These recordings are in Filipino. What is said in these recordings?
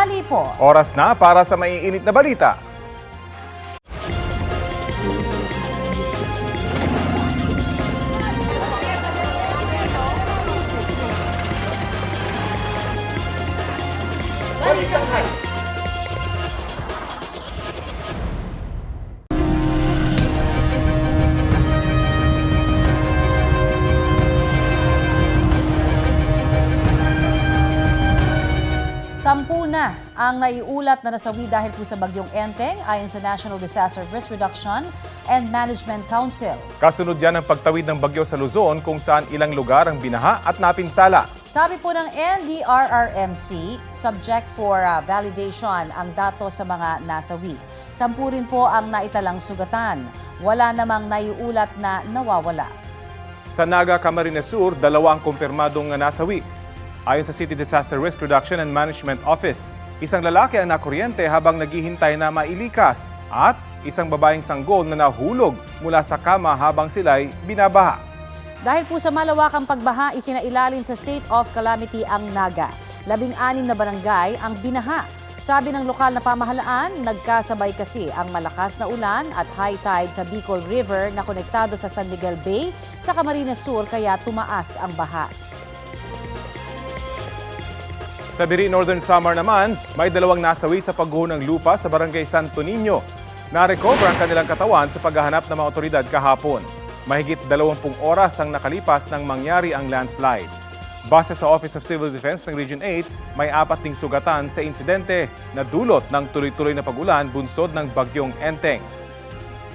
tanghali po. Oras na para sa maiinit na balita. Sampu na ang naiulat na nasawi dahil po sa bagyong Enteng ayon sa National Disaster Risk Reduction and Management Council. Kasunod yan ang pagtawid ng bagyo sa Luzon kung saan ilang lugar ang binaha at napinsala. Sabi po ng NDRRMC, subject for validation ang datos sa mga nasawi. Sampu rin po ang naitalang sugatan. Wala namang naiulat na nawawala. Sa Naga, Camarines Sur, 2 ang kumpirmadong nasawi. Ayon sa City Disaster Risk Reduction and Management Office, isang lalaki ang nakuryente habang naghihintay na mailikas at isang babaeng sanggol na nahulog mula sa kama habang sila'y binabaha. Dahil po sa malawakang pagbaha, isinailalim sa state of calamity ang Naga. 16 na barangay ang binaha. Sabi ng lokal na pamahalaan, nagkasabay kasi ang malakas na ulan at high tide sa Bicol River na konektado sa San Miguel Bay sa Camarines Sur kaya tumaas ang baha. Sa Biri, Northern Samar naman, may 2 nasawi sa pagguho ng lupa sa Barangay Santo Niño. Na-recover ang kanilang katawan sa paghahanap ng mga otoridad kahapon. Mahigit 20 oras ang nakalipas nang mangyari ang landslide. Base sa Office of Civil Defense ng Region 8, may 4 ding sugatan sa insidente na dulot ng tuloy-tuloy na pagulan bunsod ng bagyong Enteng.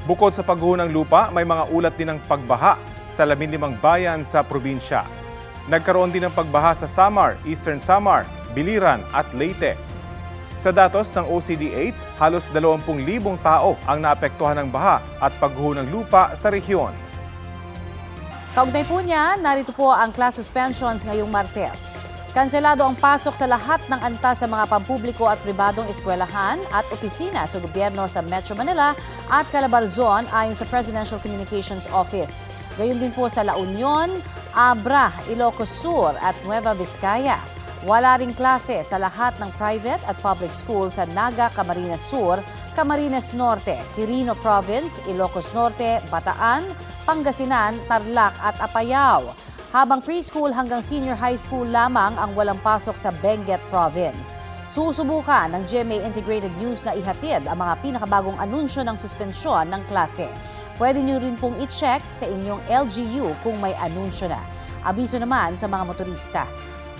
Bukod sa pagguho ng lupa, may mga ulat din ng pagbaha sa 15 bayan sa probinsya. Nagkaroon din ng pagbaha sa Samar, Eastern Samar, Biliran at Leyte. Sa datos ng OCD-8, halos 20,000 tao ang naapektuhan ng baha at pagguho ng lupa sa rehiyon. Kaugnay po niya, narito po ang class suspensions ngayong Martes. Kanselado ang pasok sa lahat ng antas sa mga pampubliko at pribadong eskwelahan at opisina sa gobyerno sa Metro Manila at Calabarzon ayon sa Presidential Communications Office. Gayon din po sa La Union, Abra, Ilocos Sur at Nueva Vizcaya. Wala ring klase sa lahat ng private at public school sa Naga, Camarines Sur, Camarines Norte, Quirino Province, Ilocos Norte, Bataan, Pangasinan, Tarlac at Apayao. Habang preschool hanggang senior high school lamang ang walang pasok sa Benguet Province. Susubukan ng GMA Integrated News na ihatid ang mga pinakabagong anunsyo ng suspensyon ng klase. Pwede niyo rin pong i-check sa inyong LGU kung may anunsyo na. Abiso naman sa mga motorista.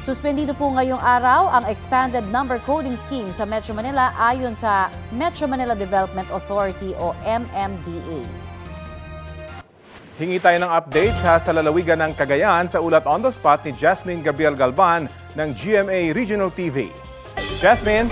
Suspendido po ngayong araw ang Expanded Number Coding Scheme sa Metro Manila ayon sa Metro Manila Development Authority o MMDA. Hingi tayo ng update sa lalawigan ng Cagayan sa ulat on the spot ni Jasmine Gabriel Galban ng GMA Regional TV. Jasmine?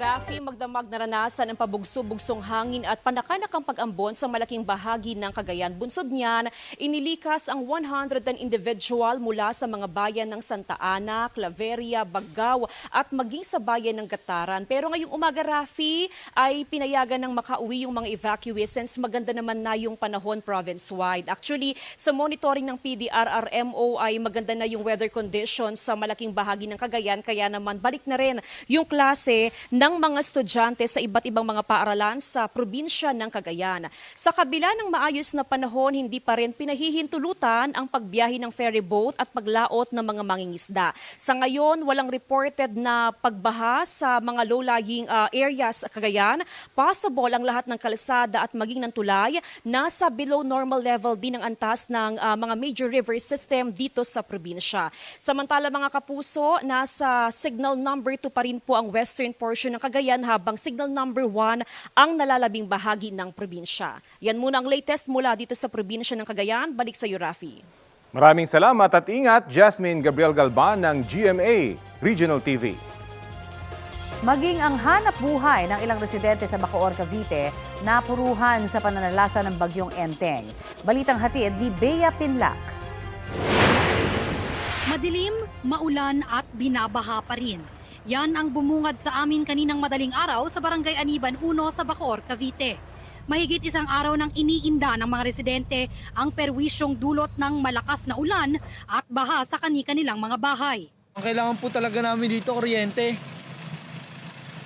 Rafi, magdamag naranasan ang pabugso-bugsong hangin at panakanakang pag-ambon sa malaking bahagi ng Cagayan. Bunsod niyan, inilikas ang 110 individual mula sa mga bayan ng Santa Ana, Claveria, Bagao at maging sa bayan ng Gataran. Pero ngayong umaga, Rafi, ay pinayagan ng makauwi yung mga evacuees since maganda naman na yung panahon province-wide. Actually, sa monitoring ng PDRRMO ay maganda na yung weather conditions sa malaking bahagi ng Cagayan. Kaya naman balik na rin yung klase ng mga estudyante sa iba't ibang mga paaralan sa probinsya ng Cagayan. Sa kabila ng maayos na panahon, hindi pa rin pinahihintulutan ang pagbiyahe ng ferry boat at paglaot ng mga mangingisda. Sa ngayon, walang reported na pagbaha sa mga low-lying areas sa Cagayan. Possible ang lahat ng kalsada at maging ng tulay nasa below normal level din ang antas ng mga major river system dito sa probinsya. Samantala mga kapuso, nasa signal number 2 pa rin po ang western portion ng Cagayan habang signal number 1 ang nalalabing bahagi ng probinsya. Yan muna ang latest mula dito sa probinsya ng Cagayan. Balik sa iyo, Rafi. Maraming salamat at ingat, Jasmine Gabriel Galban ng GMA Regional TV. Maging ang hanap buhay ng ilang residente sa Bacoor, Cavite napuruhan sa pananalasa ng bagyong Enteng. Balitang hatid ni Bea Pinlac. Madilim, maulan at binabaha pa rin. Yan ang bumungad sa amin kaninang madaling araw sa Barangay Aniban 1 sa Bacoor, Cavite. Mahigit isang araw nang iniinda ng mga residente ang perwisyong dulot ng malakas na ulan at baha sa kani-kanilang mga bahay. Ang kailangan po talaga namin dito, kuryente.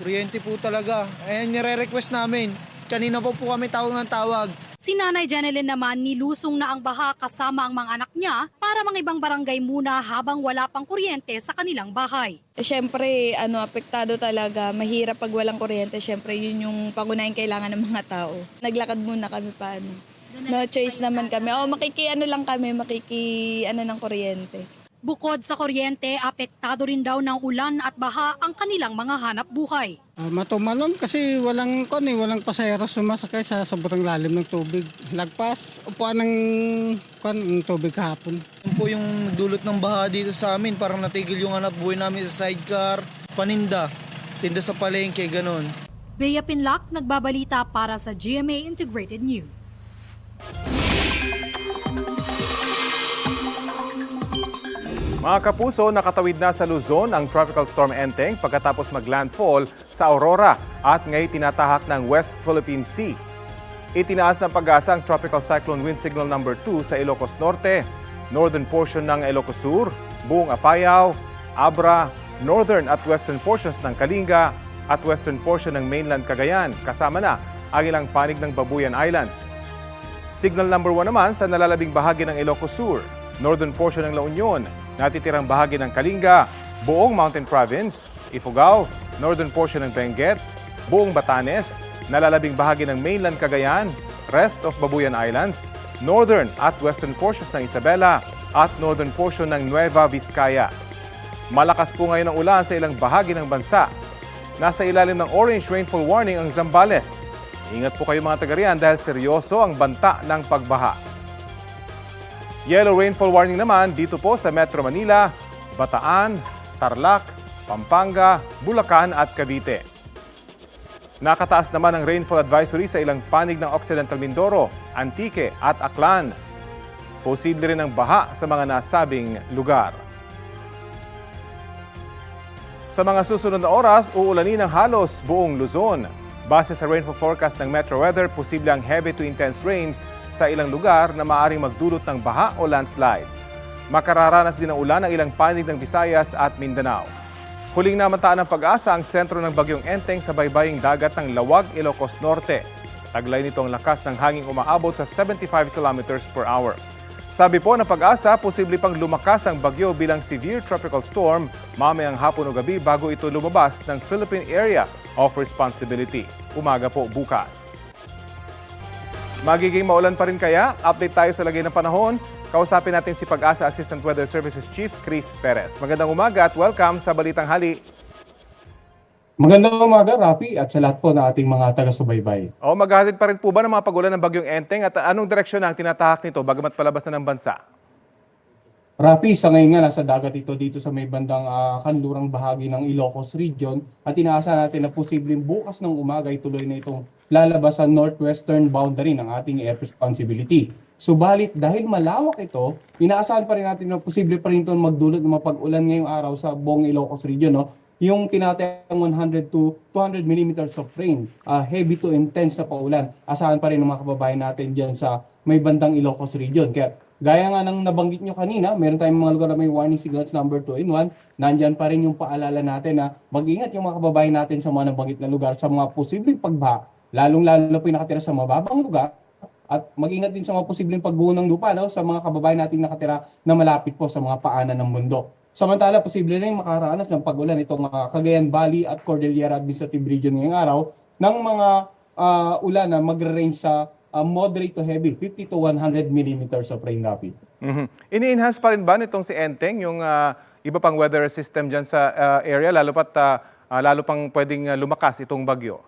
Kuryente po talaga. Ayan, nire-request namin. Kanina po kami tawag ng tawag. Si Nanay Janeline naman nilusong na ang baha kasama ang mga anak niya para mga ibang barangay muna habang wala pang kuryente sa kanilang bahay. Siyempre, apektado talaga. Mahirap pag walang kuryente. Siyempre, yun yung pangunahing kailangan ng mga tao. Naglakad muna kami paano. No choice naman kami. Lang kami, ng kuryente. Bukod sa kuryente, apektado rin daw ng ulan at baha ang kanilang mga hanap buhay. Matumalon kasi walang pasahero sumasakay sa sobrang lalim ng tubig. Lagpas, upuan ng tubig kahapon. Yun po yung dulot ng baha dito sa amin. Parang natigil yung hanap buhay namin sa sidecar, paninda, tinda sa palengke, ganon. Bea Pinlac, nagbabalita para sa GMA Integrated News. Mga kapuso, nakatawid na sa Luzon ang Tropical Storm Enteng pagkatapos maglandfall sa Aurora at ngayon tinatahak ng West Philippine Sea. Itinaas ng pag-asa ang Tropical Cyclone Wind Signal No. 2 sa Ilocos Norte, northern portion ng Ilocos Sur, buong Apayao, Abra, northern at western portions ng Kalinga at western portion ng mainland Cagayan, kasama na ang ilang panig ng Babuyan Islands. Signal No. 1 naman sa nalalabing bahagi ng Ilocos Sur, northern portion ng La Union, natitirang bahagi ng Kalinga, buong Mountain Province, Ifugao, northern portion ng Benguet, buong Batanes, nalalabing bahagi ng mainland Cagayan, rest of Babuyan Islands, northern at western portions ng Isabela at northern portion ng Nueva Vizcaya. Malakas po ngayon ang ulan sa ilang bahagi ng bansa. Nasa ilalim ng orange rainfall warning ang Zambales. Ingat po kayo mga taga-riyan dahil seryoso ang banta ng pagbaha. Yellow rainfall warning naman dito po sa Metro Manila, Bataan, Tarlac, Pampanga, Bulacan at Cavite. Nakataas naman ang rainfall advisory sa ilang panig ng Occidental Mindoro, Antique at Aklan. Posible rin ang baha sa mga nasabing lugar. Sa mga susunod na oras, uulanin ng halos buong Luzon. Base sa rainfall forecast ng Metro Weather, posible ang heavy to intense rains sa ilang lugar na maaaring magdulot ng baha o landslide. Makararanas din ng ulan ang ilang panig ng Visayas at Mindanao. Huling namataan ng pag-asa ang sentro ng Bagyong Enteng sa baybaying dagat ng Lawag, Ilocos Norte. Taglay nito ang lakas ng hanging umaabot sa 75 km/h. Sabi po ng pag-asa, posible pang lumakas ang bagyo bilang severe tropical storm mamayang hapon o gabi bago ito lumabas ng Philippine Area of Responsibility. Umaga po bukas. Magiging maulan pa rin kaya? Update tayo sa lagay ng panahon. Kausapin natin si Pag-asa Assistant Weather Services Chief Chris Perez. Magandang umaga at welcome sa Balitang Hali. Magandang umaga, Rapi, at sa lahat po na ating mga taga-subaybay. Maghahatid pa rin po ba ng mga pagulan ng Bagyong Enteng at anong direksyon ang tinatahak nito bagamat palabas na ng bansa? Rapi, sa ngayon nga nasa dagat ito dito sa may bandang kanlurang bahagi ng Ilocos Region at inaasahan natin na posibleng bukas ng umaga ituloy na itong lalabas sa northwestern boundary ng ating air responsibility. Subalit dahil malawak ito, inaasahan pa rin natin na posible pa rin ito magdulot ng mapag-ulan ngayong araw sa buong Ilocos Region. Yung tinatayang 100 to 200 millimeters of rain, heavy to intense na paulan. Asahan pa rin ng mga kababayan natin dyan sa may bandang Ilocos Region. Kaya gaya nga ng nabanggit nyo kanina, meron tayong mga lugar na may warning signals number 2 in 1. Nandyan pa rin yung paalala natin na mag-ingat yung mga kababayan natin sa mga nabanggit na lugar sa mga posibleng pagbaha, lalong-lalo na po yung nakatira sa mababang lugar. At mag-ingat din sa mga posibleng pagguho ng lupa sa mga kababayan nating nakatira na malapit po sa mga paanan ng bundok. Samantala, posible rin makaranas ng pag-ulan itong Cagayan Valley at Cordillera Administrative Region ngayong araw ng mga ulan na magre-range sa moderate to heavy, 50 to 100 millimeters of rain, Rapi. Ini-enhance pa rin ba nitong si Enteng yung iba pang weather system dyan sa area, lalo pang pwedeng lumakas itong bagyo?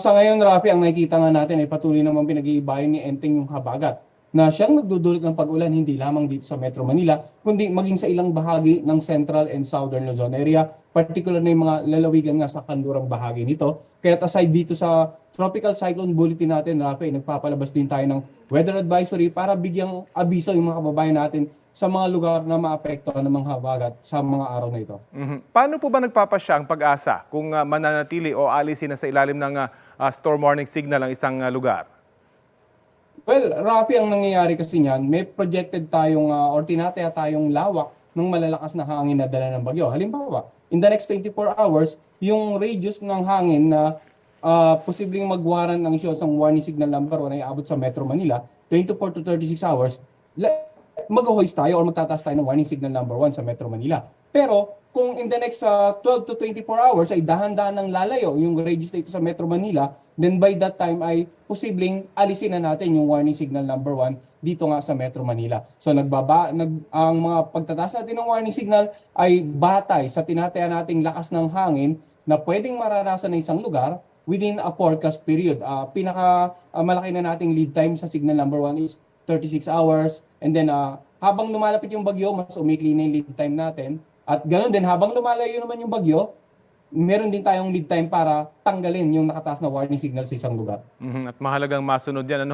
Sa ngayon, Rafi, ang nakikita nga natin ay patuloy naman pinag-iibayan ni Enteng yung habagat na siyang nagdudulot ng pag-ulan hindi lamang dito sa Metro Manila, kundi maging sa ilang bahagi ng Central and Southern Luzon area, particular na yung mga lalawigan nga sa kanlurang bahagi nito. Kaya aside dito sa Tropical Cyclone Bulletin natin, Rafi, nagpapalabas din tayo ng weather advisory para bigyang abiso yung mga kababayan natin sa mga lugar na maapektuhan ng mga habagat sa mga araw na ito. Paano po ba nagpapasya ang Pag-asa kung mananatili o alisin na sa ilalim ng storm warning signal ang isang lugar? Well, Rafi, ang nangyayari kasi niyan, may projected tayong or tinataya tayong lawak ng malalakas na hangin na dala ng bagyo. Halimbawa, in the next 24 hours, yung radius ng hangin na posibleng magwaran ng isyo sa warning signal number 1 ay abot sa Metro Manila, 24 to 36 hours, mag-hoist tayo or magtataas tayo ng warning signal number 1 sa Metro Manila. Pero kung in the next 12 to 24 hours ay dahan-dahan ng lalayo yung radius dito sa Metro Manila, then by that time ay posibleng alisin na natin yung warning signal number 1 dito nga sa Metro Manila. So ang mga pagtataas natin ng warning signal ay batay sa tinataya nating lakas ng hangin na pwedeng maranasan ng isang lugar within a forecast period. Malaki na nating lead time sa signal number 1 is 36 hours. And then habang lumalapit yung bagyo, mas umikli na yung lead time natin. At ganoon din, habang lumalayo naman yung bagyo, meron din tayong lead time para tanggalin yung nakataas na warning signal sa isang lugar. At mahalagang masunod yan.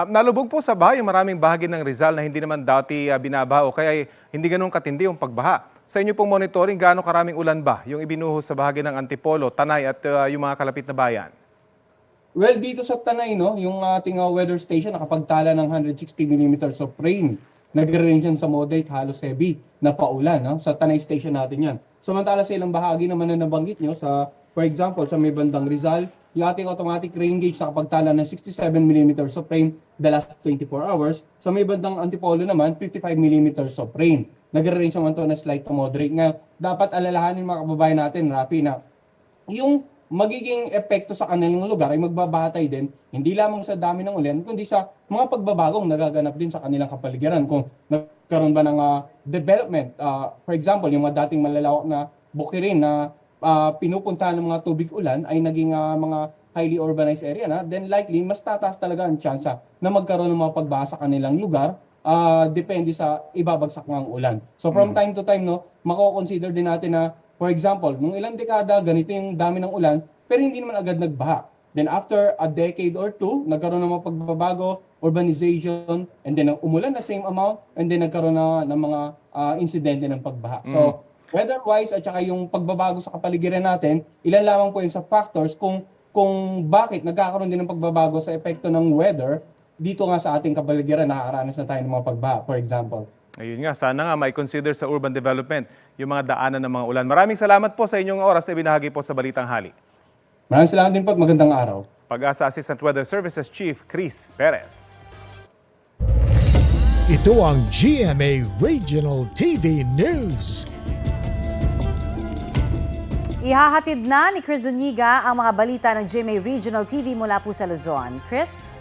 Nalubog po sa baha yung maraming bahagi ng Rizal na hindi naman dati binabaho, kaya hindi ganun katindi yung pagbaha. Sa inyo pong monitoring, gaano karaming ulan ba yung ibinuhos sa bahagi ng Antipolo, Tanay at yung mga kalapit na bayan? Well, dito sa Tanay, yung ating weather station nakapagtala ng 160 millimeters of rain. Nagre-range yan sa moderate, halos heavy na paulan. Sa Tanay station natin yan. Samantala sa ilang bahagi naman na nabanggit nyo, for example, sa may bandang Rizal, yung ating automatic rain gauge nakapagtala ng 67 millimeters of rain the last 24 hours. Sa may bandang Antipolo naman, 55 millimeters of rain. Nagre-range naman to na slight to moderate. Nga, dapat alalahanin mga kababayan natin, Rafi, na yung magiging epekto sa kanilang lugar ay magbabatay din hindi lamang sa dami ng ulan kundi sa mga pagbabagong nagaganap din sa kanilang kapaligiran. Kung nagkaroon ba ng development, for example, yung mga dating malalawak na bukirin na pinupuntahan ng mga tubig ulan ay naging mga highly urbanized area na, then likely mas tataas talaga ang tsansa na magkaroon ng mga pagbaha sa kanilang lugar. Depende sa ibabagsak ng ulan. So from time to time, mako-consider din natin na, for example, nung ilang dekada, ganito yung dami ng ulan, pero hindi naman agad nagbaha. Then after a decade or two, nagkaroon ng mga pagbabago, urbanization, and then umulan na same amount, and then nagkaroon na ng mga insidente ng pagbaha. So weather-wise at saka yung pagbabago sa kapaligiran natin, ilan lamang po yung sa factors kung bakit nagkakaroon din ng pagbabago sa epekto ng weather dito nga sa ating kapaligiran, nakakaranas na tayo ng mga pagbaha, for example. Ayun nga, sana nga may consider sa urban development yung mga daanan ng mga ulan. Maraming salamat po sa inyong oras na ibinahagi po sa Balitang Hali. Maraming salamat din po at magandang araw. Pag-asa Assistant Weather Services Chief Chris Perez. Ito ang GMA Regional TV News. Ihahatid na ni Chris Zuniga ang mga balita ng GMA Regional TV mula po sa Luzon. Chris?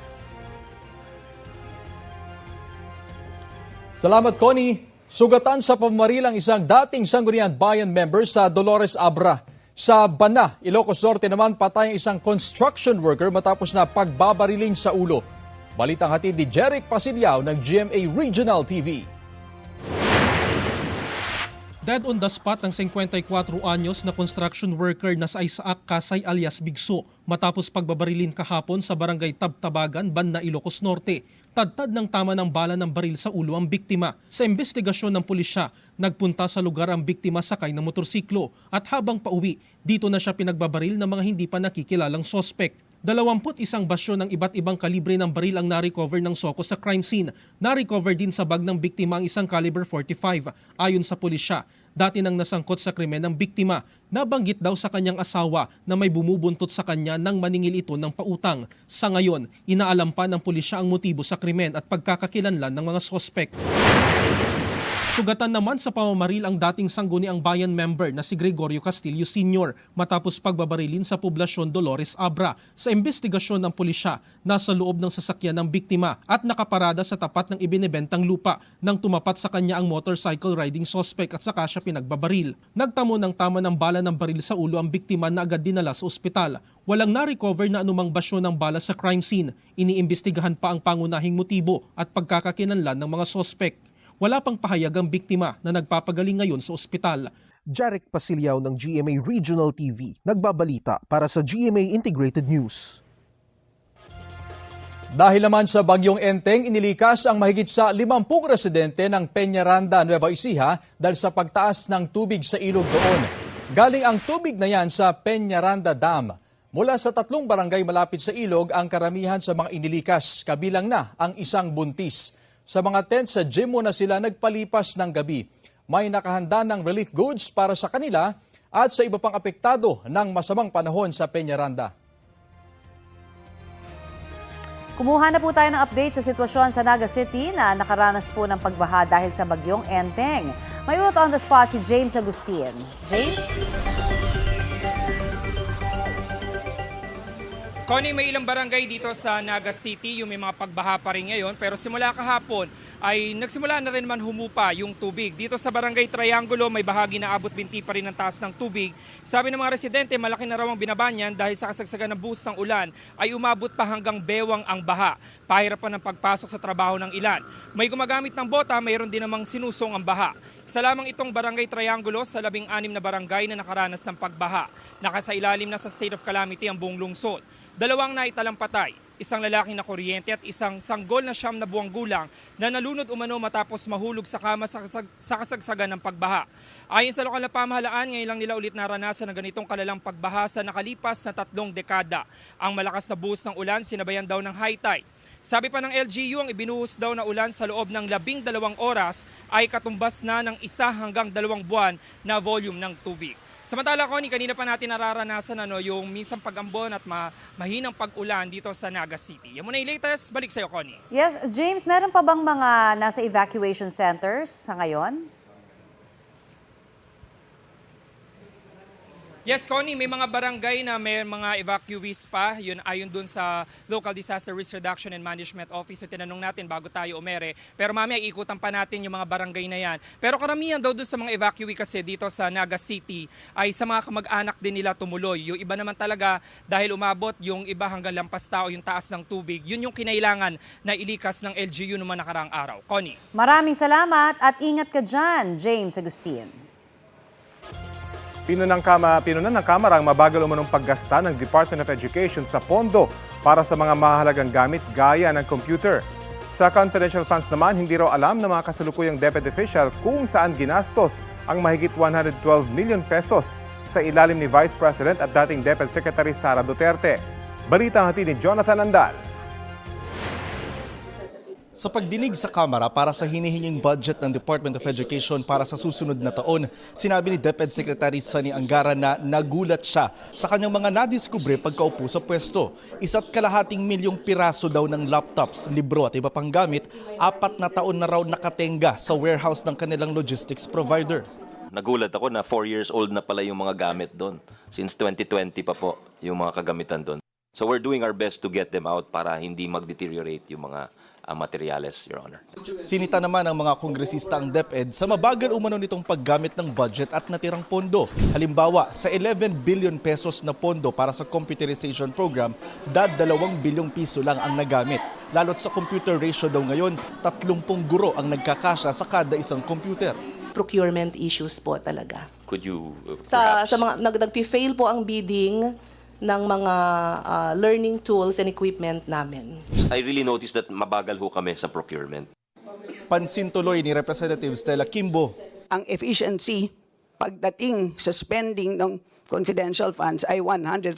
Salamat, Connie. Sugatan sa pamamaril ang isang dating Sangguniang Bayan member sa Dolores Abra. Sa Bana, Ilocos Norte naman patay ang isang construction worker matapos na pagbabariling sa ulo. Balitang hatid ni Jeric Pasiliao ng GMA Regional TV. Dead on the spot ang 54 anyos na construction worker na sa Isaac Kasay alias Bigso matapos pagbabarilin kahapon sa barangay Tabtabagan, Bana, Ilocos Norte. Tadtad ng tama ng bala ng baril sa ulo ang biktima. Sa investigasyon ng pulisya, nagpunta sa lugar ang biktima sakay ng motorsiklo at habang pauwi, dito na siya pinagbabaril ng mga hindi pa nakikilalang sospek. 21 basyo ng iba't ibang kalibre ng baril ang na-recover ng SOCO sa crime scene. Na-recover din sa bag ng biktima ang isang caliber 45. Ayon sa pulisya, dati nang nasangkot sa krimen ng biktima. Nabanggit daw sa kanyang asawa na may bumubuntot sa kanya nang maningil ito ng pautang. Sa ngayon, inaalam pa ng pulisya ang motibo sa krimen at pagkakakilanlan ng mga sospek. Sugatan naman sa pamamaril ang dating Sangguniang Bayan member na si Gregorio Castillo Sr. matapos pagbabarilin sa poblasyon Dolores Abra. Sa investigasyon ng pulisya, nasa loob ng sasakyan ng biktima at nakaparada sa tapat ng ibinebentang lupa nang tumapat sa kanya ang motorcycle riding suspect at saka siya pinagbabaril. Nagtamo ng tama ng bala ng baril sa ulo ang biktima na agad dinala sa ospital. Walang na-recover na anumang basyo ng bala sa crime scene. Iniimbestigahan pa ang pangunahing motibo at pagkakakinanlan ng mga sospek. Wala pang pahayag ang biktima na nagpapagaling ngayon sa ospital. Jeric Pasiliao ng GMA Regional TV, nagbabalita para sa GMA Integrated News. Dahil naman sa bagyong Enteng, inilikas ang mahigit sa 50 residente ng Peñaranda, Nueva Ecija dahil sa pagtaas ng tubig sa ilog doon. Galing ang tubig na yan sa Peñaranda Dam. Mula sa 3 barangay malapit sa ilog ang karamihan sa mga inilikas, kabilang na ang isang buntis. Sa mga tent sa gym muna sila nagpalipas ng gabi. May nakahanda ng relief goods para sa kanila at sa iba pang apektado ng masamang panahon sa Peñaranda. Kumuha na po tayo ng update sa sitwasyon sa Naga City na nakaranas po ng pagbaha dahil sa bagyong Enteng. May urot on the spot si James Agustin. James? Connie, may ilang barangay dito sa Naga City yung may mga pagbaha pa rin ngayon pero simula kahapon ay nagsimula na rin naman humupa yung tubig. Dito sa Barangay Triangulo may bahagi na abot binti pa rin ang taas ng tubig. Sabi ng mga residente malaki na raw ang binabanyan dahil sa kasagsagan ng buhos ng ulan ay umabot pa hanggang bewang ang baha. Pahirapan ng pagpasok sa trabaho ng ilan. May gumagamit ng bota, mayroon din namang sinusong ang baha. Isa lamang itong Barangay Triangulo sa 16 na barangay na nakaranas ng pagbaha. Nakasailalim na sa state of calamity ang buong lungsod. 2 naitalang patay, isang lalaking na kuryente at isang sanggol na 9 na buwang gulang na nalunod umano matapos mahulog sa kama sa kasagsagan ng pagbaha. Ayon sa lokal na pamahalaan, ngayon lang nila ulit naranasan ng ganitong kalalang pagbaha sa nakalipas na 3 dekada. Ang malakas na buhos ng ulan sinabayan daw ng high tide. Sabi pa ng LGU, ang ibinuhos daw na ulan sa loob ng 12 oras ay katumbas na ng 1 hanggang 2 buwan na volume ng tubig. Samantala, Connie, kanina pa natin nararanasan yung minsang pag-ambon at mahinang pag-ulan dito sa Naga City. Yan muna yung latest. Balik sa'yo, Connie. Yes, James, meron pa bang mga nasa evacuation centers sa ngayon? Yes, Connie, may mga barangay na may mga evacuees pa. Yun ayon dun sa Local Disaster Risk Reduction and Management Office. So, tinanong natin bago tayo umere. Pero mamaya ikutan pa natin yung mga barangay na yan. Pero karamihan daw dun sa mga evacuee kasi dito sa Naga City ay sa mga kamag-anak din nila tumuloy. Yung iba naman talaga dahil umabot yung iba hanggang lampas tao yung taas ng tubig. Yun yung kinailangan na ilikas ng LGU noong nakaraang araw. Connie. Maraming salamat at ingat ka dyan, James Agustin. Pinunan ng Kamara ang mabagal umanong paggasta ng Department of Education sa pondo para sa mga mahalagang gamit gaya ng computer. Sa confidential funds naman, hindi raw alam ng mga kasalukuyang DepEd official kung saan ginastos ang mahigit 112 million pesos sa ilalim ni Vice President at dating DepEd Secretary Sara Duterte. Balita ang hatid ni Jonathan Andal. Sa pagdinig sa Kamara para sa hinihinging budget ng Department of Education para sa susunod na taon, sinabi ni DepEd Secretary Sani Angara na nagulat siya sa kanyang mga nadiskubre pagkaupo sa pwesto. 1.2 milyong piraso daw ng laptops, libro at iba pang gamit, 4 na taon na raw nakatenga sa warehouse ng kanilang logistics provider. Nagulat ako na 4 years old na pala yung mga gamit doon. Since 2020 pa po yung mga kagamitan doon. So we're doing our best to get them out para hindi mag-deteriorate yung mga materyales, Your Honor. Sinita naman ng mga kongresista ang DepEd sa mabagal umano nitong paggamit ng budget at natirang pondo. Halimbawa, sa 11 billion pesos na pondo para sa computerization program, 2 bilyong piso lang ang nagamit. Lalo't sa computer ratio daw ngayon, 30 guro ang nagkakasya sa kada isang computer. Procurement issues po talaga. Could you Sa mga nagpi-fail po ang bidding ng mga learning tools and equipment namin. I really noticed that mabagal ho kami sa procurement. Pansin tuloy ni Representative Stella Kimbo. Ang efficiency pagdating sa spending ng confidential funds ay 143%.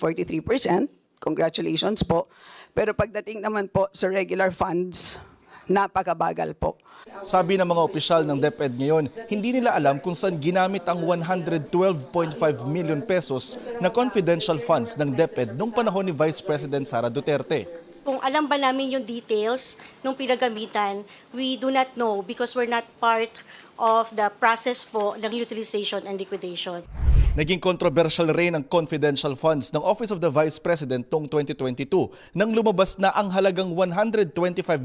Congratulations po. Pero pagdating naman po sa regular funds, napakabagal po. Sabi ng mga opisyal ng DepEd ngayon, hindi nila alam kung saan ginamit ang 112.5 million pesos na confidential funds ng DepEd noong panahon ni Vice President Sara Duterte. Kung alam ba namin yung details nung pinagamitan, we do not know because we're not part of the process po ng utilization and liquidation. Naging controversial rin ang confidential funds ng Office of the Vice President noong 2022 nang lumabas na ang halagang 125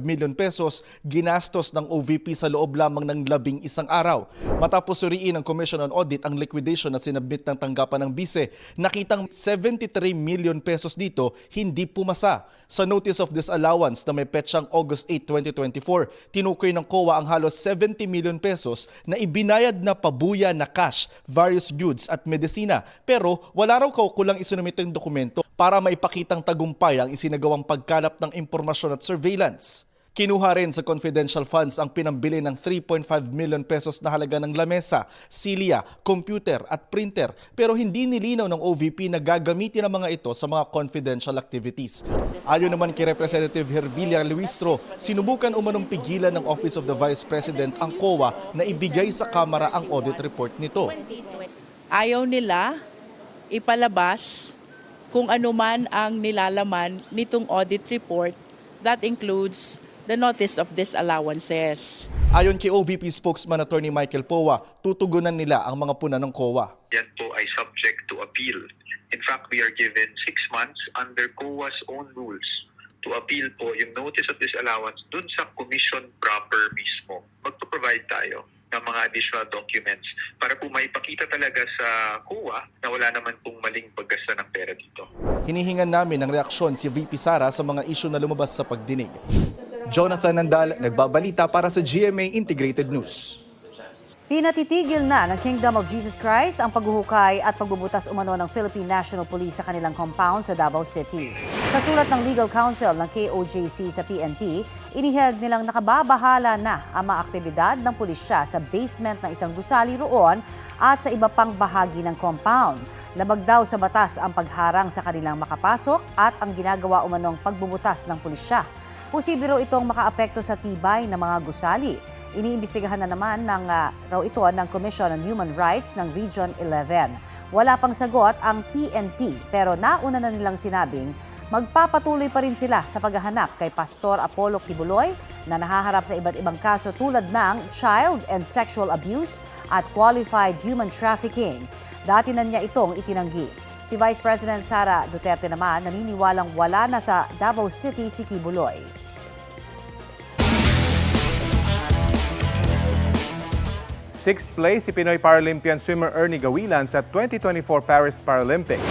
million pesos ginastos ng OVP sa loob lamang ng 11 araw. Matapos suriin ng Commission on Audit ang liquidation na sinabit ng tanggapan ng bise, nakitang 73 million pesos dito hindi pumasa. Sa Notice of Disallowance na may petsang August 8, 2024, tinukoy ng COA ang halos 70 million pesos na ibinayad na pabuya na cash, various goods at at medisina. Pero wala raw kaukulang isinumitong dokumento para maipakitang tagumpay ang isinagawang pagkalap ng impormasyon at surveillance. Kinuha rin sa confidential funds ang pinambili ng 3.5 million pesos na halaga ng lamesa, silya, computer at printer, pero hindi nilinaw ng OVP na gagamitin ang mga ito sa mga confidential activities. Ayon naman kay Representative Hervilia Luistro, sinubukan umanong pigilan ng Office of the Vice President ang COA na ibigay sa Kamara ang audit report nito. Ayaw nila ipalabas kung ano man ang nilalaman nitong audit report that includes the notice of disallowances. Ayon kay OVP spokesman Attorney Michael Powa, tutugunan nila ang mga puna ng COA. Yan po ay subject to appeal. In fact, we are given 6 months under COA's own rules to appeal po yung notice of disallowance dun sa commission proper mismo. Magpo-provide tayo ng mga additional documents para po maipakita talaga sa COA na wala naman pong maling paggasta ng pera dito. Hinihingan namin ng reaksyon si VP Sara sa mga isyu na lumabas sa pagdinig. Jonathan Nandal, nagbabalita para sa GMA Integrated News. Pinatitigil na ng Kingdom of Jesus Christ ang paghuhukay at pagbubutas umano ng Philippine National Police sa kanilang compound sa Davao City. Sa sulat ng Legal Counsel ng KOJC sa PNP, inihag nilang nakababahala na ang mga aktibidad ng pulisya sa basement ng isang gusali roon at sa iba pang bahagi ng compound. Labag daw sa batas ang pagharang sa kanilang makapasok at ang ginagawa umanong pagbubutas ng pulisya. Posible raw itong makaapekto sa tibay ng mga gusali. Iniimbestigahan na naman raw ito ng Commission on Human Rights ng Region 11. Wala pang sagot ang PNP pero nauna na nilang sinabing magpapatuloy pa rin sila sa paghahanap kay Pastor Apollo Kibuloy na nahaharap sa iba't ibang kaso tulad ng child and sexual abuse at qualified human trafficking. Dati na niya itong itinanggi. Si Vice President Sara Duterte naman naniniwalang wala na sa Davao City si Kibuloy. Sixth place si Pinoy Paralympian swimmer Ernie Gawilan sa 2024 Paris Paralympics.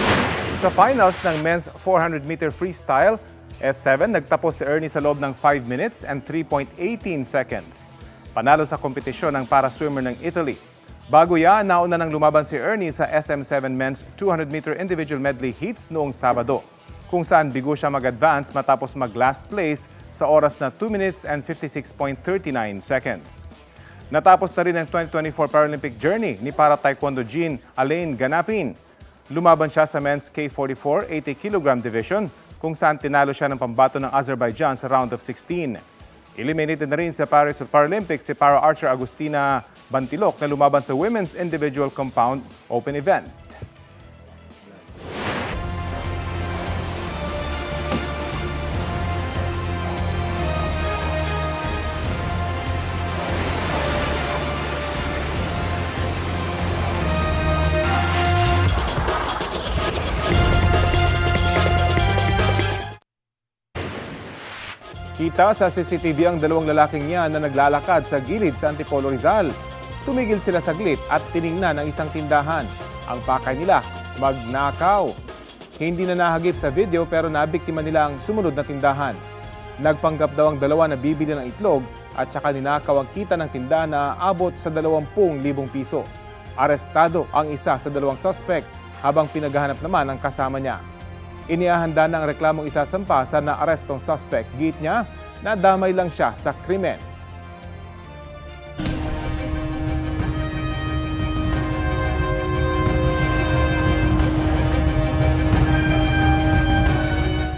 Sa finals ng men's 400-meter freestyle, S7 nagtapos si Ernie sa loob ng 5 minutes and 3.18 seconds. Panalo sa kompetisyon ng para-swimmer ng Italy. Bago yan, nauna nang lumaban si Ernie sa SM7 men's 200-meter individual medley heats noong Sabado, kung saan bigo siya mag-advance matapos mag-last place sa oras na 2 minutes and 56.39 seconds. Natapos na rin ang 2024 Paralympic journey ni para-taekwondo Jean Alain Ganapin. Lumaban siya sa men's K44 80 kg division kung saan tinalo siya ng pambato ng Azerbaijan sa round of 16. Eliminated na rin sa Paris Paralympics si para-archer Agustina Bantilok na lumaban sa women's individual compound open event. Kita sa CCTV ang dalawang lalaking yan na naglalakad sa gilid sa Antipolo Rizal. Tumigil sila saglit at tiningnan ang isang tindahan. Ang pakay nila, magnakaw. Hindi na nahagip sa video pero nabiktima nila ang sumunod na tindahan. Nagpanggap daw ang dalawa na bibili ng itlog at saka ninakaw ang kita ng tindahan na abot sa 20,000 piso. Arestado ang isa sa dalawang suspect habang pinaghahanap naman ang kasama niya. Inihahanda na ang reklamong isasampa sa naarestong suspect. Git niya, nadamay lang siya sa krimen.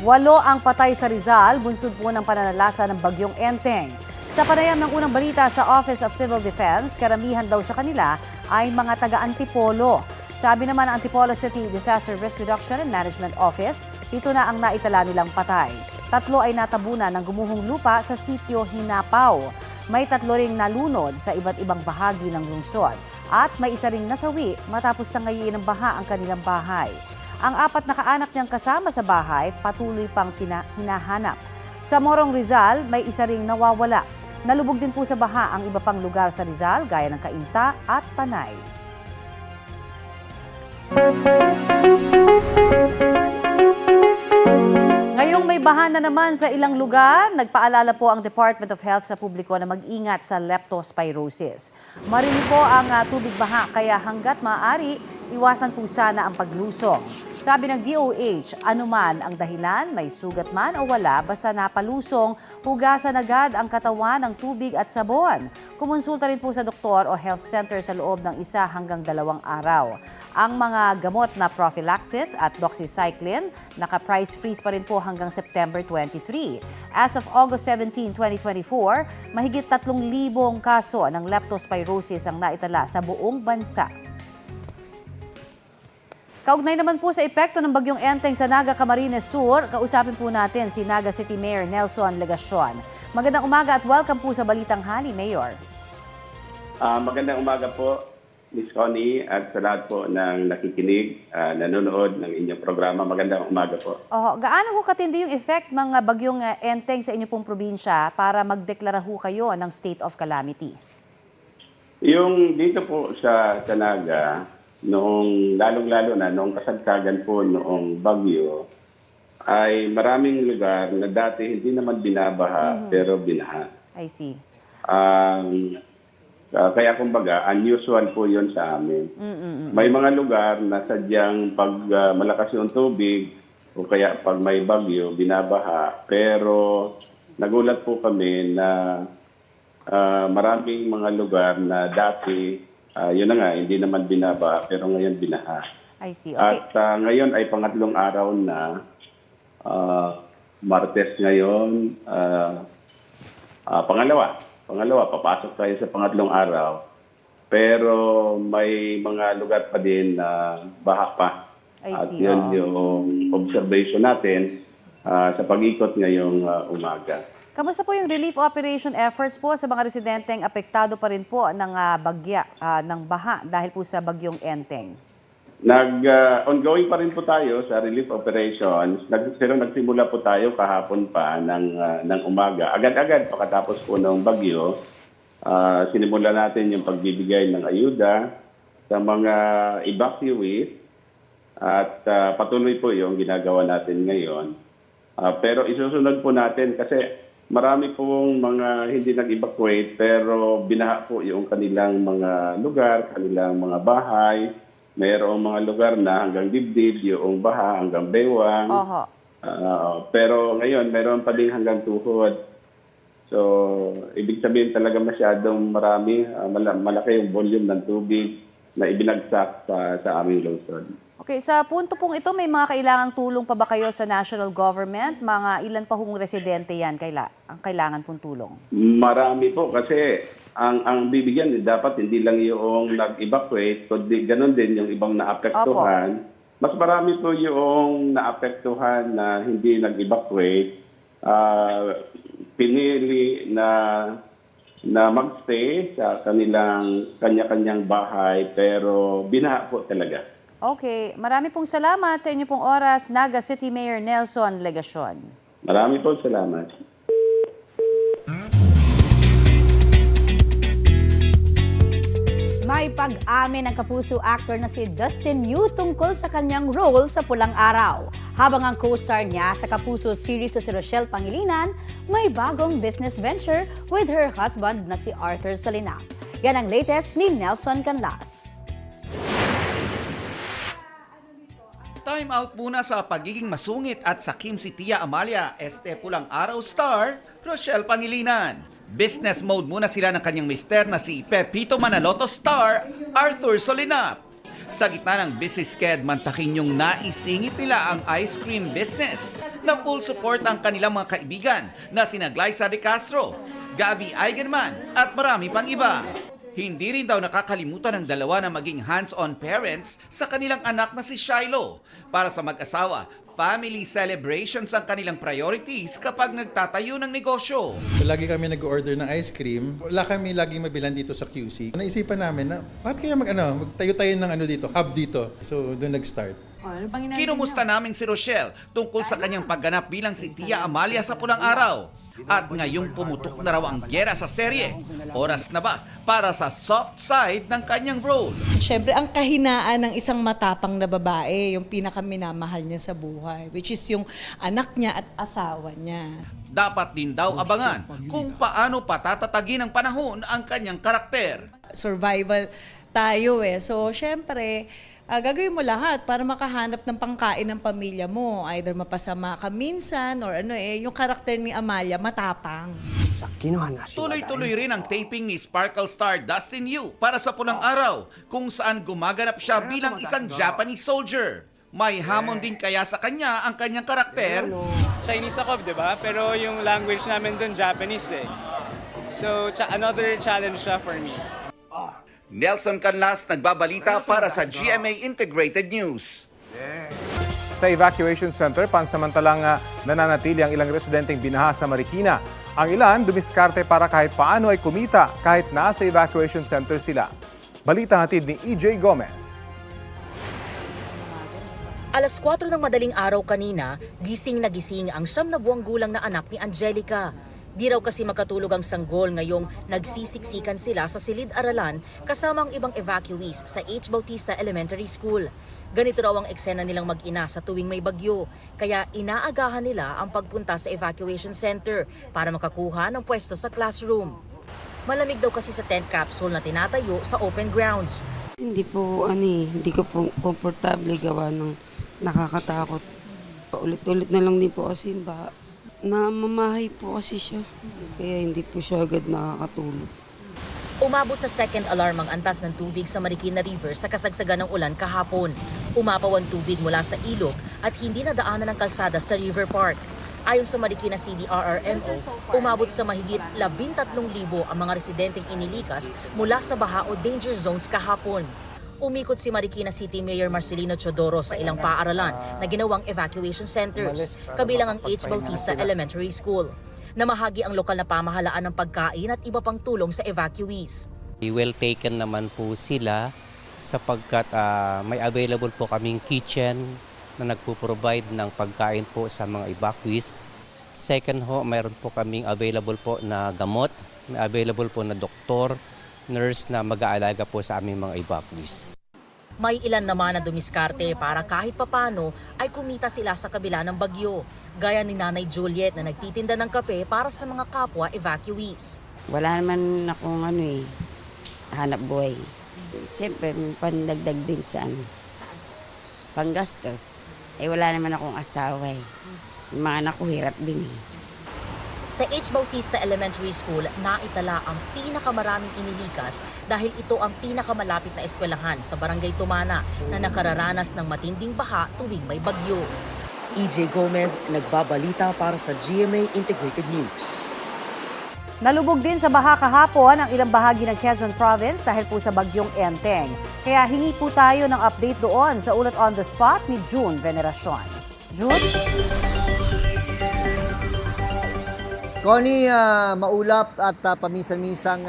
Walo ang patay sa Rizal, bunsod po ng pananalasa ng bagyong Enteng. Sa panayam ng unang balita sa Office of Civil Defense, karamihan daw sa kanila ay mga taga-Antipolo. Sabi naman ng Antipolo City Disaster Risk Reduction and Management Office, 7 na ang naitala nilang patay. 3 ay natabunan ng gumuhong lupa sa sitio Hinapaw. May 3 ring nalunod sa iba't ibang bahagi ng lungsod. At may isa ring nasawi matapos tangayin ng baha ang kanilang bahay. Ang 4 na kaanak niyang kasama sa bahay patuloy pang hinahanap. Sa Morong Rizal, may isa ring nawawala. Nalubog din po sa baha ang iba pang lugar sa Rizal gaya ng Cainta at Panay. Ngayong may baha na naman sa ilang lugar, nagpaalala po ang Department of Health sa publiko na mag-ingat sa leptospirosis. Marinig po ang tubig baha kaya hanggat maaari, iwasan po sana ang paglusong. Sabi ng DOH, anuman ang dahilan, may sugat man o wala, basta napalusong, hugasan agad ang katawan ng tubig at sabon. Kumonsulta rin po sa doktor o health center sa loob ng 1 hanggang 2 araw. Ang mga gamot na prophylaxis at doxycycline, naka-price freeze pa rin po hanggang September 23. As of August 17, 2024, mahigit 3,000 kaso ng leptospirosis ang naitala sa buong bansa. Kaugnay naman po sa epekto ng bagyong Enteng sa Naga, Camarines Sur, kausapin po natin si Naga City Mayor Nelson Legacion. Magandang umaga at welcome po sa Balitang Hali, Mayor. Magandang umaga po, Ms. Connie, at sa lahat po ng nakikinig, nanonood ng inyong programa. Magandang umaga po. Gaano ho katindi yung effect ng bagyong Enteng sa inyong pong probinsya para magdeklara ho kayo ng state of calamity? Yung dito po sa Naga, noong lalong-lalo na noong kasagsagan po noong bagyo, ay maraming lugar na dati hindi naman binabaha pero binaha. I see. Kaya kumbaga, unusual po yun sa amin. May mga lugar na sadyang pag malakas yung tubig o kaya pag may bagyo, binabaha. Pero nagulat po kami na maraming mga lugar na dati yun na nga, hindi naman binaba, pero ngayon binaha. I see. Okay. At ngayon ay pangatlong araw na, Martes ngayon, pangalawa, papasok tayo sa pangatlong araw. Pero may mga lugar pa din na baha pa. At yun yung observation natin sa pag-ikot ngayong umaga. Kamusta po yung relief operation efforts po sa mga residenteng apektado pa rin po ng ng baha dahil po sa bagyong Enteng? Ongoing pa rin po tayo sa relief operations. Pero nagsimula po tayo kahapon pa ng umaga. Agad-agad pagkatapos po ng bagyo, sinimula natin yung pagbibigay ng ayuda sa mga evacuees at patuloy po yung ginagawa natin ngayon. Pero isusunod po natin kasi marami pong mga hindi nag-evacuate pero binaha po yung kanilang mga lugar, kanilang mga bahay. Mayroong mga lugar na hanggang dibdib, yung baha hanggang bewang. Pero ngayon, mayroon pa din hanggang tuhod. So, ibig sabihin talaga masyadong marami, malaki yung volume ng tubig na ibinagsak sa aming lungsod. Okay, sa punto pong ito, may mga kailangang tulong pa ba kayo sa national government? Mga ilan pa hong residente yan ang kailangan pong tulong? Marami po kasi ang bibigyan dapat hindi lang yung nag-evacuate, kundi ganun din yung ibang naapektuhan. Mas marami po yung naapektuhan na hindi nag-evacuate. Pinili na magstay sa kanya-kanyang bahay pero binaha po talaga. Okay, marami pong salamat sa inyo pong oras, Naga City Mayor Nelson Legacion. Marami pong salamat. May pag-amin ng kapuso actor na si Dustin Yu tungkol sa kanyang role sa Pulang Araw. Habang ang co-star niya sa Kapuso series na si Rochelle Pangilinan, may bagong business venture with her husband na si Arthur Salinap. Yan ang latest ni Nelson Canlas. Time out muna sa pagiging masungit at sakim si Tia Amalia, Pulang Araw star, Rochelle Pangilinan. Business mode muna sila ng kanyang mister na si Pepito Manaloto star, Arthur Salinap. Sa gitna ng busy schedule, mantakin yung naisingit nila ang ice cream business na full support ang kanilang mga kaibigan na sina Glyza De Castro, Gabby Eigenman at marami pang iba. Hindi rin daw nakakalimutan ng dalawa na maging hands-on parents sa kanilang anak na si Shiloh. Para sa mag-asawa, family celebrations ang kanilang priorities kapag nagtatayo ng negosyo. Lagi kami nag-order ng ice cream. Wala kami laging mabilan dito sa QC. Naisipan namin na, bakit kaya magtayo-tayo ng dito, hub dito. So, doon nag-start. Kinumusta namin si Rochelle tungkol sa kanyang pagganap bilang si Tia Amalia sa Pulang Araw. At ngayong pumutok na raw ang gera sa serye. Oras na ba para sa soft side ng kanyang role? Siyempre, ang kahinaan ng isang matapang na babae, yung pinakaminamahal niya sa buhay, which is yung anak niya at asawa niya. Dapat din daw abangan kung paano patatatagin ng panahon ang kanyang karakter. Survival tayo So, siyempre, gagawin mo lahat para makahanap ng pangkain ng pamilya mo. Either mapasama ka minsan or yung karakter ni Amalia matapang. Tuloy-tuloy rin ang taping ni Sparkle star Dustin Yu para sa Pulang Araw, kung saan gumaganap siya bilang isang Japanese soldier. May hamon din kaya sa kanya ang kanyang karakter? Chinese ako, di ba? Pero yung language namin doon, Japanese eh. So, another challenge siya for me. Nelson Canlas nagbabalita para sa GMA Integrated News. Sa evacuation center, pansamantalang nananatili ang ilang residenteng binaha sa Marikina. Ang ilan dumiskarte para kahit paano ay kumita kahit nasa evacuation center sila. Balita hatid ni EJ Gomez. Alas 4 ng madaling araw kanina, gising na gising ang 9 na buwang gulang na anak ni Angelica. Di raw kasi makatulog ang sanggol ngayong nagsisiksikan sila sa silid-aralan kasama ang ibang evacuees sa H. Bautista Elementary School. Ganito raw ang eksena nilang mag-ina sa tuwing may bagyo, kaya inaagahan nila ang pagpunta sa evacuation center para makakuha ng pwesto sa classroom. Malamig daw kasi sa tent capsule na tinatayo sa open grounds. Hindi ko po komportable gawa ng nakakatakot. Paulit-ulit na lang din po kasi namamahay po kasi siya, kaya hindi po siya agad makakatulog. Umabot sa second alarm ang antas ng tubig sa Marikina River sa kasagsagan ng ulan kahapon. Umapaw ang tubig mula sa ilog at hindi nadaanan ng kalsada sa River Park. Ayon sa Marikina CDRRMO, umabot sa mahigit 13,000 ang mga residenteng inilikas mula sa baha o danger zones kahapon. Umikot si Marikina City Mayor Marcelino Chodoro sa ilang paaralan na ginawang evacuation centers, kabilang ang H. Bautista Elementary School. Namahagi ang lokal na pamahalaan ng pagkain at iba pang tulong sa evacuees. Well taken naman po sila sapagkat may available po kaming kitchen na nagpo-provide ng pagkain po sa mga evacuees. Second mayroon po kaming available po na gamot, may available po na doktor, nurse na mag-aalaga po sa aming mga evacuees. May ilan naman na dumiskarte para kahit papano ay kumita sila sa kabila ng bagyo, gaya ni Nanay Juliet na nagtitinda ng kape para sa mga kapwa evacuees. Wala naman akong hanap buhay. Siyempre, pandagdag din sa panggastos. Wala naman akong asawa Yung mga anak ko hirap din Sa H. Bautista Elementary School, naitala ang pinakamaraming inilikas dahil ito ang pinakamalapit na eskwelahan sa Barangay Tumana na nakararanas ng matinding baha tuwing may bagyo. EJ Gomez, nagbabalita para sa GMA Integrated News. Nalubog din sa baha kahapon ang ilang bahagi ng Quezon Province dahil po sa bagyong Enteng. Kaya hingi po tayo ng update doon sa ulat on the spot ni June Veneracion. June? Connie, maulap at paminsan-minsang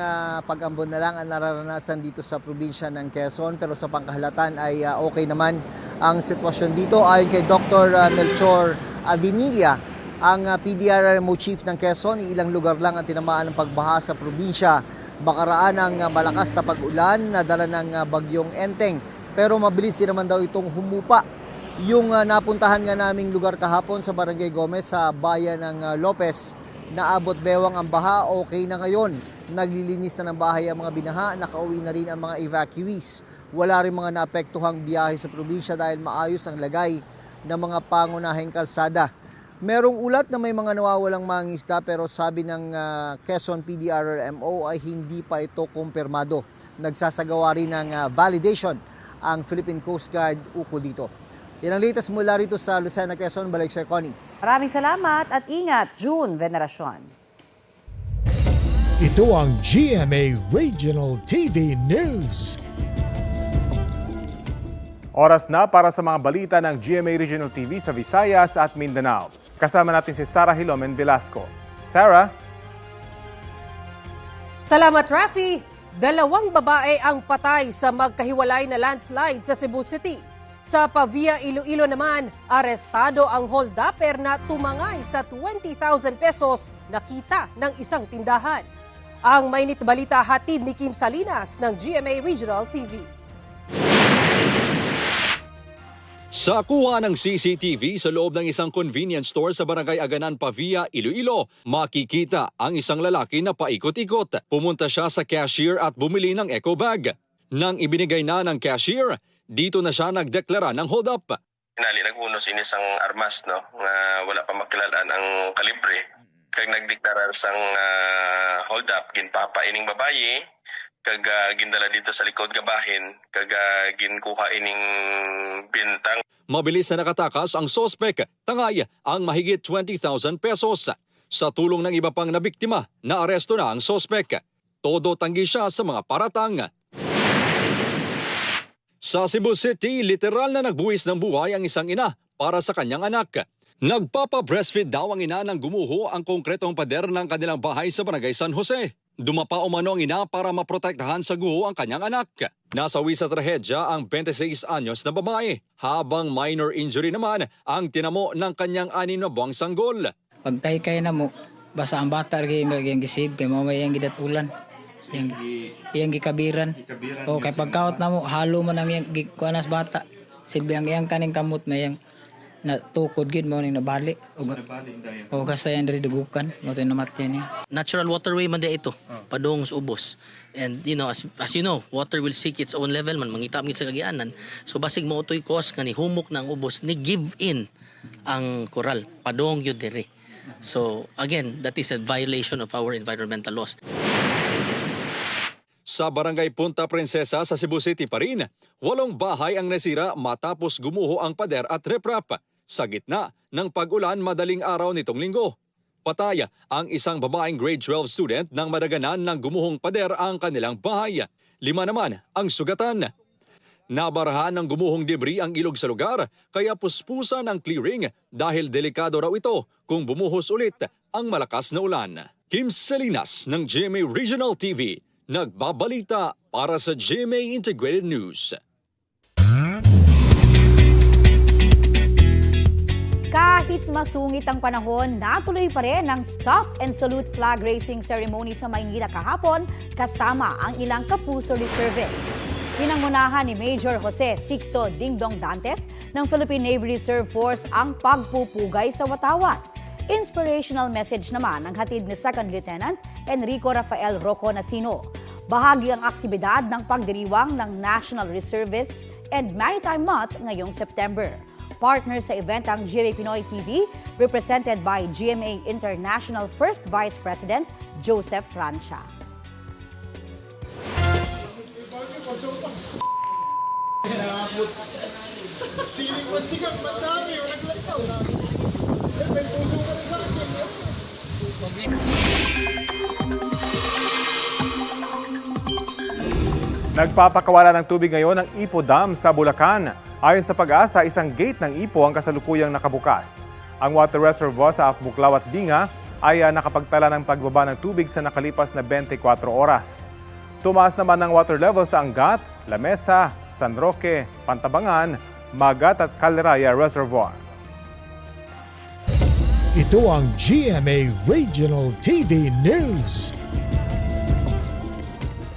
pag-ambon na lang ang nararanasan dito sa probinsya ng Quezon, pero sa pangkahalatan ay okay naman ang sitwasyon dito. Ayon kay Dr. Melchor Avinilla, ang PDRMO Chief ng Quezon, ilang lugar lang ang tinamaan ng pagbaha sa probinsya. Bakaraan ang malakas na pag-ulan na dala ng bagyong Enteng, pero mabilis din naman daw itong humupa. Yung napuntahan nga naming lugar kahapon sa Barangay Gomez sa bayan ng Lopez, naabot bewang ang baha, okay na ngayon. Naglilinis na ng bahay ang mga binaha, nakauwi na rin ang mga evacuees. Wala rin mga naapektuhang biyahe sa probinsya dahil maayos ang lagay ng mga pangunahing kalsada. Merong ulat na may mga nawawalang mangingisda pero sabi ng Quezon PDRMO ay hindi pa ito kumpirmado. Nagsasagawa rin ng validation ang Philippine Coast Guard ukol dito. Yan ang latest mula rito sa Lucena, Quezon. Balik sa Connie. Maraming salamat at ingat, June Veneracion. Ito ang GMA Regional TV News. Oras na para sa mga balita ng GMA Regional TV sa Visayas at Mindanao. Kasama natin si Sarah Hilomen Velasco. Sarah? Salamat, Rafi. 2 babae ang patay sa magkahiwalay na landslide sa Cebu City. Sa Pavia, Iloilo naman, arestado ang holdupper na tumangay sa 20,000 pesos na kita ng isang tindahan. Ang mainit balita hatid ni Kim Salinas ng GMA Regional TV. Sa kuha ng CCTV sa loob ng isang convenience store sa Barangay Aganan, Pavia, Iloilo, makikita ang isang lalaki na paikot-ikot. Pumunta siya sa cashier at bumili ng eco bag. Nang ibinigay na ng cashier, Dito na siya nagdeklara ng hold up. Finally, nag-unos inis ang armas, no? Nga wala pa makilalaan ang kalibre. Kag nagdeklarar sang hold up, ginpapa ining babayi, kag gindala dito sa likod gabahin, kag ginkuha ining bintang. Mabilis na nakatakas ang sospek, tangay ang mahigit 20,000 pesos. Sa tulong ng iba pang nabiktima, naaresto na ang sospek. Todo tanggi siya sa mga paratang. Sa Cebu City, literal na nagbuwis ng buhay ang isang ina para sa kanyang anak. Nagpapa-breastfeed daw ang ina nang gumuho ang konkretong pader ng kanilang bahay sa Barangay San Jose. Dumapa umano ang ina para maprotektahan sa guho ang kanyang anak. Nasawi sa trahedya ang 26 anyos na babae, habang minor injury naman ang tinamo ng kanyang 6 na buwang sanggol. Pagtaykay na mo, basta ang bata rin yung gisib, kay mamay yung gidatulan. Yang gikabiran. O kay pagkaot na mo, halo man ang yung kuanas bata. Silbi ang iyang kaning kamot na yung natukod gid mo ning nabali. O gasa yan rin dugukan, mo tayo namatyan niya. Natural waterway man dia ito, padung sa ubos. And you know, as you know, water will seek its own level man, mangita mo sa kagianan. So basig mo utoy kos nga ni humok na ang ubos, ni give in ang koral, padung yun dire. So again, that is a violation of our environmental laws. Sa Barangay Punta Princesa sa Cebu City pa rin, 8 bahay ang nasira matapos gumuho ang pader at riprap sa gitna ng pag-ulan madaling araw nitong linggo. Patay ang isang babaeng grade 12 student nang madaganan ng gumuhong pader ang kanilang bahay. 5 naman ang sugatan. Nabarahan ng gumuhong debris ang ilog sa lugar, kaya puspusan ang clearing dahil delikado raw ito kung bumuhos ulit ang malakas na ulan. Kim Salinas ng GMA Regional TV, nagbabalita para sa GMA Integrated News. Kahit masungit ang panahon, natuloy pa rin ang Stop and Salute flag raising ceremony sa Maynila kahapon kasama ang ilang Kapuso reservists. Pinangunahan ni Major Jose Sixto Dingdong Dantes ng Philippine Navy Reserve Force ang pagpupugay sa Watawat. Inspirational message naman ang hatid ni 2nd Lieutenant Enrico Rafael Rocco Nasino. Bahagi ang aktibidad ng pagdiriwang ng National Reservists and Maritime Month ngayong September. Partner sa event ang GMA Pinoy TV, represented by GMA International First Vice President Joseph Francia. Nagpapakawala ng tubig ngayon ang Ipo Dam sa Bulacan. Ayon sa Pag-asa, isang gate ng Ipo ang kasalukuyang nakabukas. Ang water reservoir sa Buklaw at Dinga ay nakapagtala ng pagbaba ng tubig sa nakalipas na 24 oras. Tumaas naman ang water level sa Angat, Lamesa, San Roque, Pantabangan, Magat at Caliraya Reservoir. Ito ang GMA Regional TV News.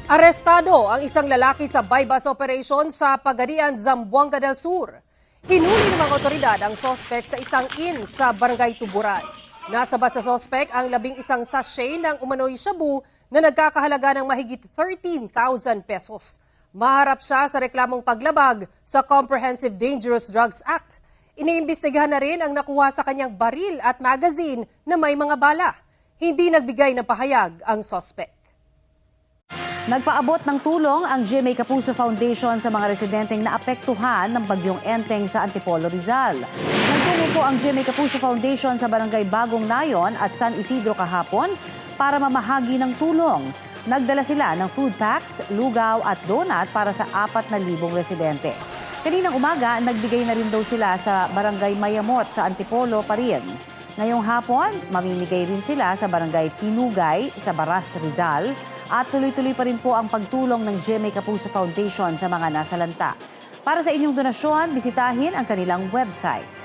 Arestado ang isang lalaki sa bypass operation sa Pagadian, Zamboanga del Sur. Hinuli ng mga otoridad ang sospek sa isang inn sa Barangay Tuburan. Nasabat sa sospek ang 11 sachet ng umano'y shabu na nagkakahalaga ng mahigit 13,000 pesos. Maharap siya sa reklamong paglabag sa Comprehensive Dangerous Drugs Act. Iniimbestigahan na rin ang nakuha sa kanyang baril at magazine na may mga bala. Hindi nagbigay ng pahayag ang sospek. Nagpaabot ng tulong ang GMA Kapuso Foundation sa mga residenteng naapektuhan ng bagyong Enteng sa Antipolo, Rizal. Nagtulong po ang GMA Kapuso Foundation sa Barangay Bagong Nayon at San Isidro kahapon para mamahagi ng tulong. Nagdala sila ng food packs, lugaw at donut para sa 4,000 residente. Kaninang umaga, nagbigay na rin daw sila sa Barangay Mayamot sa Antipolo pa rin. Ngayong hapon, mamimigay rin sila sa Barangay Pinugay sa Baras, Rizal. At tuloy-tuloy pa rin po ang pagtulong ng GMA Kapuso Foundation sa mga nasalanta. Para sa inyong donasyon, bisitahin ang kanilang website.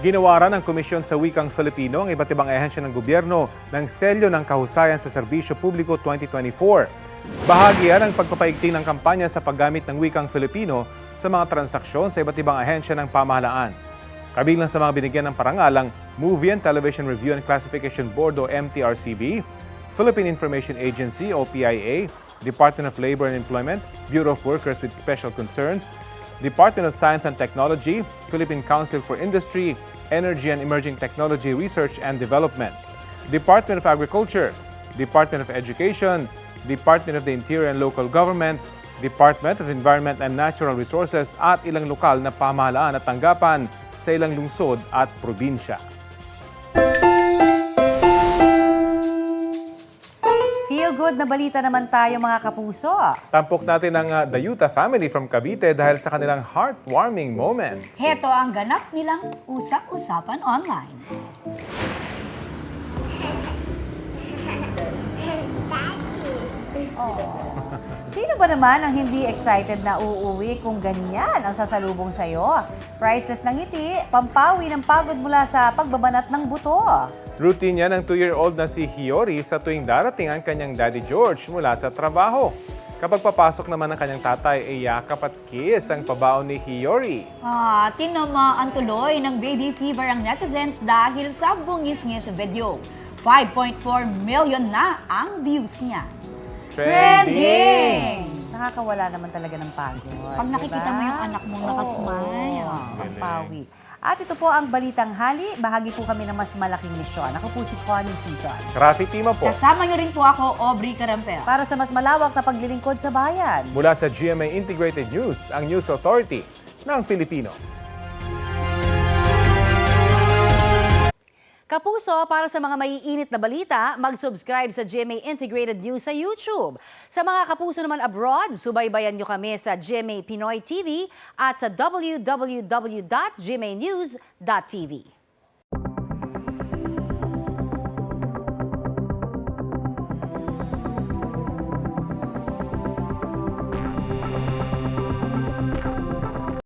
Ginawaran ng Komisyon sa Wikang Filipino ang iba't ibang ahensya ng gobyerno ng Selyo ng Kahusayan sa Serbisyo Publiko 2024. Bahagi yan ang pagpapaigting ng kampanya sa paggamit ng Wikang Filipino sa mga transaksyon sa iba't ibang ahensya ng pamahalaan. Kabilang sa mga binigyan ng parangalang Movie and Television Review and Classification Board o MTRCB, Philippine Information Agency o PIA, Department of Labor and Employment, Bureau of Workers with Special Concerns, Department of Science and Technology, Philippine Council for Industry, Energy and Emerging Technology Research and Development, Department of Agriculture, Department of Education, Department of the Interior and Local Government, Department of Environment and Natural Resources at ilang lokal na pamahalaan at tanggapan sa ilang lungsod at probinsya. Feel good na balita naman tayo mga kapuso. Tampok natin ang Dayuta family from Cavite dahil sa kanilang heartwarming moments. Heto ang ganap nilang usap-usapan online. Sino ba naman ang hindi excited na uuwi kung ganyan ang sasalubong sa'yo? Priceless ng ngiti, pampawi ng pagod mula sa pagbabanat ng buto. Routine yan ng 2-year-old na si Hiyori sa tuwing darating ang kanyang Daddy George mula sa trabaho. Kapag papasok naman ng kanyang tatay, ay yakap at kiss ang pabaon ni Hiyori. Tinamaan tuloy ng baby fever ang netizens dahil sa bungis-ngis video. 5.4 million na ang views niya. Trending! Nakakawala naman talaga ng pagod. Pag nakikita mo yung anak mong nakasmile. Pampawi. At ito po ang Balitang Hali. Bahagi po kami ng mas malaking misyon. Ako po si Connie Season. Rafi Tima po. Kasama niyo rin po ako, Aubrey Carampel. Para sa mas malawak na paglilingkod sa bayan. Mula sa GMA Integrated News, ang News Authority ng Filipino. Kapuso, para sa mga maiinit na balita, mag-subscribe sa GMA Integrated News sa YouTube. Sa mga kapuso naman abroad, subaybayan nyo kami sa GMA Pinoy TV at sa www.gmanews.tv.